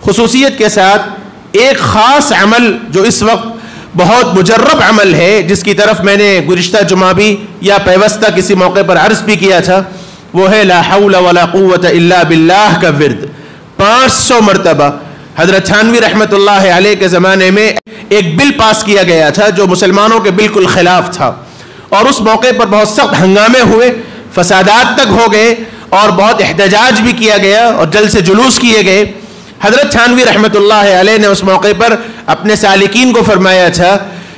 خصوصیت کے ساتھ ایک خاص عمل جو اس وقت بہت مجرب عمل ہے، جس کی طرف میں نے گزشتہ جمعہ بھی یا پیوستہ کسی موقع پر عرض بھی کیا تھا، وہ ہے لا حول ولا قوت الا باللہ کا ورد 500 مرتبہ۔ حضرت تھانوی رحمت اللہ علیہ کے زمانے میں ایک بل پاس کیا گیا تھا جو مسلمانوں کے بالکل خلاف تھا، اور اس موقع پر بہت سخت ہنگامے ہوئے، فسادات تک ہو گئے اور بہت احتجاج بھی کیا گیا اور جلد سے جلوس کیے گئے۔ حضرت تھانوی رحمت اللہ علیہ نے اس موقع پر اپنے سالکین کو فرمایا تھا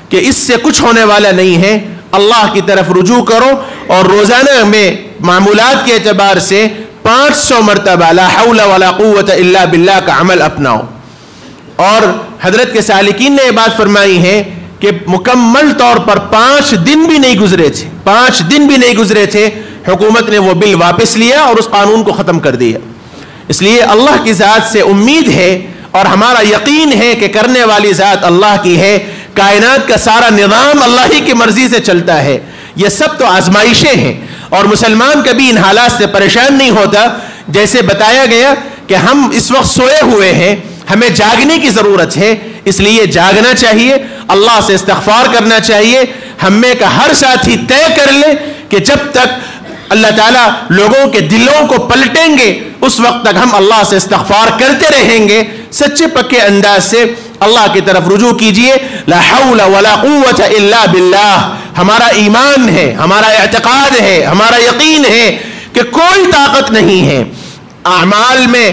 کہ اس سے کچھ ہونے والا نہیں ہے، اللہ کی طرف رجوع کرو اور روزانہ میں معمولات کے اعتبار سے 500 مرتبہ لا حول ولا قوت الا باللہ کا عمل اپناؤ۔ اور حضرت کے سالکین نے یہ بات فرمائی ہے کہ مکمل طور پر 5 دن بھی نہیں گزرے تھے، 5 دن بھی نہیں گزرے تھے، حکومت نے وہ بل واپس لیا اور اس قانون کو ختم کر دیا۔ اس لیے اللہ کی ذات سے امید ہے اور ہمارا یقین ہے کہ کرنے والی ذات اللہ کی ہے، کائنات کا سارا نظام اللہ ہی کی مرضی سے چلتا ہے۔ یہ سب تو آزمائشیں ہیں اور مسلمان کبھی ان حالات سے پریشان نہیں ہوتا۔ جیسے بتایا گیا کہ ہم اس وقت سوئے ہوئے ہیں، ہمیں جاگنے کی ضرورت ہے، اس لیے جاگنا چاہیے، اللہ سے استغفار کرنا چاہیے۔ ہم میں کا ہر ساتھی طے کر لے کہ جب تک اللہ تعالیٰ لوگوں کے دلوں کو پلٹیں گے اس وقت تک ہم اللہ سے استغفار کرتے رہیں گے۔ سچے پکے انداز سے اللہ کی طرف رجوع کیجئے۔ لا حول ولا قوت الا باللہ ہمارا ایمان ہے، ہمارا اعتقاد ہے، ہمارا یقین ہے کہ کوئی طاقت نہیں ہے۔ اعمال میں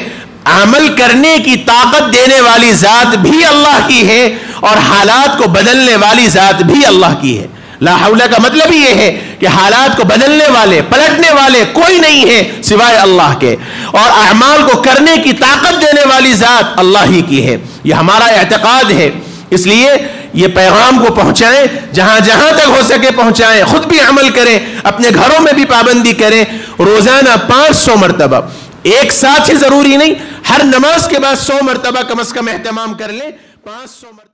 عمل کرنے کی طاقت دینے والی ذات بھی اللہ کی ہے اور حالات کو بدلنے والی ذات بھی اللہ کی ہے۔ لا حول کا مطلب یہ ہے کہ حالات کو بدلنے والے، پلٹنے والے کوئی نہیں ہے سوائے اللہ کے، اور اعمال کو کرنے کی طاقت دینے والی ذات اللہ ہی کی ہے۔ یہ ہمارا اعتقاد ہے، اس لیے یہ پیغام کو پہنچائیں، جہاں جہاں تک ہو سکے پہنچائیں، خود بھی عمل کریں، اپنے گھروں میں بھی پابندی کریں۔ روزانہ 500 مرتبہ، ایک ساتھ ہی ضروری نہیں، ہر نماز کے بعد 100 مرتبہ کم از کم اہتمام کر لیں۔ 500 مرتبہ